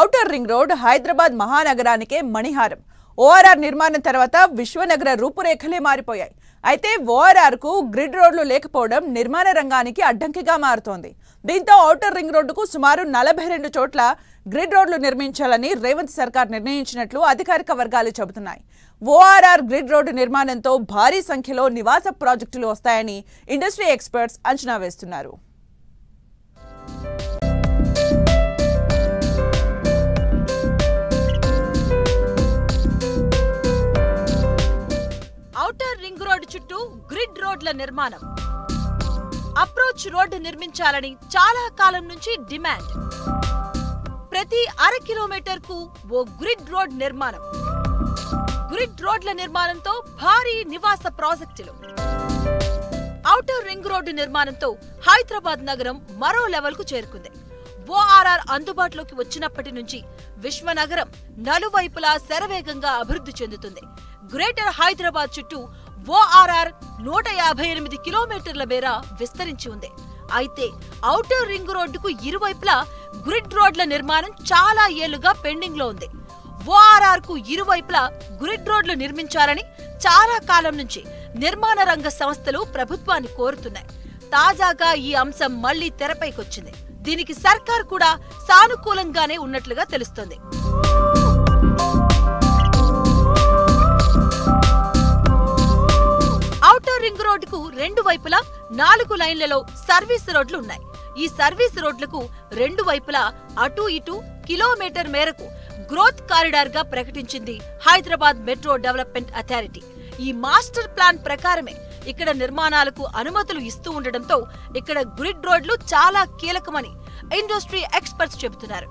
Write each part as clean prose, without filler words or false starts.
Outer ring road Hyderabad మహానగరానికే మణిహారం. ORR నిర్మాణం తర్వాత విశ్వనగర రూపురేఖలే మారిపోయాయి. అయితే ఓఆర్ఆర్ కు గ్రిడ్ రోడ్లు లేకపోవడం నిర్మాణ రంగానికి అడ్డంకిగా మారుతోంది. దీంతో ఔటర్ రింగ్ రోడ్డుకు సుమారు 42 చోట్ల గ్రిడ్ రోడ్లు నిర్మించాలని రేవంత్ సర్కార్ నిర్ణయించినట్లు అధికారిక వర్గాలు చెబుతున్నాయి. ఓఆర్ఆర్ గ్రిడ్ రోడ్డు నిర్మాణంతో భారీ సంఖ్యలో నివాస ప్రాజెక్టులు వస్తాయని ఇండస్ట్రీ ఎక్స్పర్ట్స్ అంచనా వేస్తున్నారు. ఔటర్ రింగ్ రోడ్ చుట్టూ గ్రిడ్ రోడ్ల నిర్మాణం. అప్రోచ్ రోడ్డు నిర్మించాలని చాలా కాలం నుంచి డిమాండ్. ప్రతి అర కిలోమీటర్కు ఓ గ్రిడ్ రోడ్ నిర్మాణం. గ్రిడ్ రోడ్ల నిర్మాణంతో భారీ నివాస ప్రాజెక్టులు. ఔటర్ రింగ్ రోడ్డు నిర్మాణంతో హైదరాబాద్ నగరం మరో లెవెల్ కు చేరుకుంది. ఓఆర్ఆర్ అందుబాటులోకి వచ్చినప్పటి నుంచి విశ్వనగరం నలువైపులా శరవేగంగా అభివృద్ధి చెందుతుంది. గ్రేటర్ హైదరాబాద్ చుట్టూ ఓఆర్ఆర్ 158 కిలోమీటర్ల మేర విస్తరించి ఉంది. అయితే ఔటర్ రింగ్ రోడ్డుకు ఇరువైపులా గ్రిడ్ రోడ్ల నిర్మాణం చాలా ఏళ్లుగా పెండింగ్ లో ఉంది. ఓఆర్ఆర్ కు ఇరువైపులా గ్రిడ్ రోడ్లు నిర్మించాలని చాలా కాలం నుంచి నిర్మాణ రంగ సంస్థలు ప్రభుత్వాన్ని కోరుతున్నాయి. తాజాగా ఈ అంశం మళ్లీ తెరపైకొచ్చింది. దీనికి సర్కార్ కూడా సానుకూలంగానే ఉన్నట్లుగా తెలుస్తోంది. ఔటర్ రింగ్ రోడ్డుకు రెండు వైపులా 4 లైన్లలో సర్వీస్ రోడ్లు ఉన్నాయి. ఈ సర్వీస్ రోడ్లకు రెండు వైపులా అటు ఇటు కిలోమీటర్ మేరకు గ్రోత్ కారిడార్ గా ప్రకటించింది హైదరాబాద్ మెట్రో డెవలప్మెంట్ అథారిటీ. ఈ మాస్టర్ ప్లాన్ ప్రకారమే ఇక్కడ నిర్మాణాలకు అనుమతులు ఇస్తూ ఉండడంతో ఇక్కడ గ్రిడ్ రోడ్లు చాలా కీలకమని ఇండస్ట్రీ ఎక్స్పర్ట్స్ చెబుతున్నారు.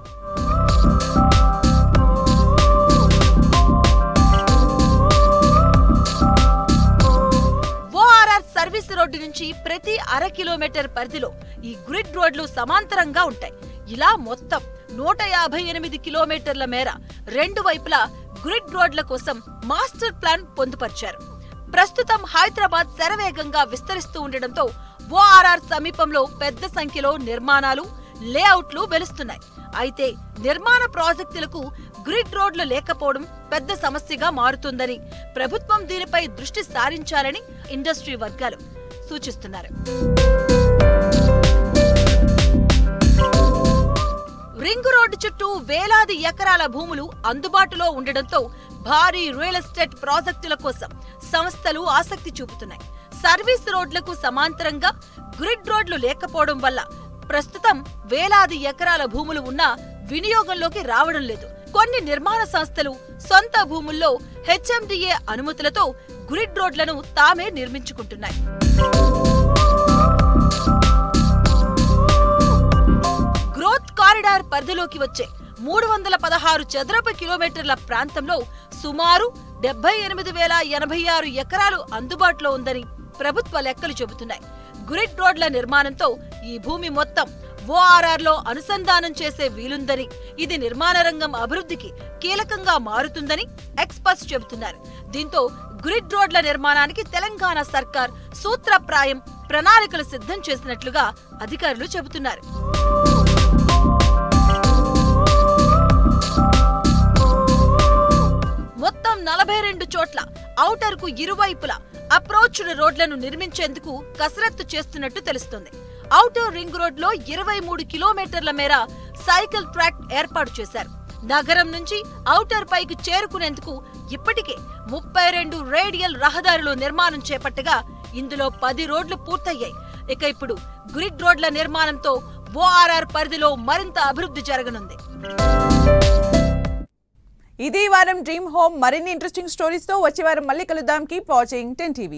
ఓఆర్ఆర్ సర్వీస్ రోడ్డు నుంచి ప్రతి అర కిలోమీటర్ పరిధిలో ఈ గ్రిడ్ రోడ్లు సమాంతరంగా ఉంటాయి. ఇలా మొత్తం 158 కిలోమీటర్ల మేర రెండు వైపులా గ్రిడ్ రోడ్ల కోసం మాస్టర్ ప్లాన్ పొందుపరిచారు. ప్రస్తుతం హైదరాబాద్ శరవేగంగా విస్తరిస్తూ ఉండడంతో ఓఆర్ఆర్ సమీపంలో పెద్ద సంఖ్యలో నిర్మాణాలు, లేఅవుట్లు వెలుస్తున్నాయి. అయితే నిర్మాణ ప్రాజెక్టులకు గ్రిడ్ రోడ్లు లేకపోవడం పెద్ద సమస్యగా మారుతుందని, ప్రభుత్వం దీనిపై దృష్టి సారించాలని ఇండస్ట్రీ వర్గాలు సూచిస్తున్నారు. రింగ్ రోడ్డు చుట్టూ వేలాది ఎకరాల భూములు అందుబాటులో ఉండడంతో భారీ రియల్ ఎస్టేట్ ప్రాజెక్టుల కోసం సంస్థలు ఆసక్తి చూపుతున్నాయి. సర్వీస్ రోడ్లకు సమాంతరంగా గ్రిడ్ రోడ్లు లేకపోవడం వల్ల ప్రస్తుతం వేలాది ఎకరాల భూములు ఉన్నా వినియోగంలోకి రావడం లేదు. కొన్ని నిర్మాణ సంస్థలు సొంత భూముల్లో హెచ్ఎండిఏ అనుమతులతో గ్రిడ్ రోడ్లను తామే నిర్మించుకుంటున్నాయి. గ్రోత్ కారిడార్ పరిధిలోకి వచ్చే 316 చదరపు కిలోమీటర్ల ప్రాంతంలో సుమారు 78,086 ఎకరాలు అందుబాటులో ఉందని ప్రభుత్వ లెక్కలు చెబుతున్నాయి. గ్రిడ్ రోడ్ల నిర్మాణంతో ఈ భూమి మొత్తం ఓఆర్ఆర్ లో అనుసంధానం చేసే వీలుందని, ఇది నిర్మాణ రంగం అభివృద్ధికి కీలకంగా మారుతుందని ఎక్స్పర్ట్స్ చెబుతున్నారు. దీంతో గ్రిడ్ రోడ్ల నిర్మాణానికి తెలంగాణ సర్కార్ సూత్రప్రాయం ప్రణాళికలు సిద్ధం చేసినట్లుగా అధికారులు చెబుతున్నారు. మొత్తం 42 చోట్ల ఔటర్ కు ఇరువైపులా అప్రోచ్ రోడ్లను నిర్మించేందుకు కసరత్తు చేస్తున్నట్టు తెలుస్తోంది. ఔటర్ రింగ్ రోడ్ లో 23 కిలోమీటర్ల మేర సైకిల్ ట్రాక్ ఏర్పాటు చేశారు. నగరం నుంచి ఔటర్ పైకి చేరుకునేందుకు ఇప్పటికే 32 రేడియల్ రహదారులు నిర్మాణం చేపట్టగా ఇందులో 10 రోడ్లు పూర్తయ్యాయి. ఇక ఇప్పుడు గ్రిడ్ రోడ్ల నిర్మాణంతో ఓఆర్ఆర్ పరిధిలో మరింత అభివృద్ధి జరగనుంది. ఇది వారం డ్రీమ్ హోమ్. మరిన్ని ఇంట్రెస్టింగ్ స్టోరీస్ తో వచ్చే వారం మళ్ళీ కలుద్దాం. Keep watching 10 TV.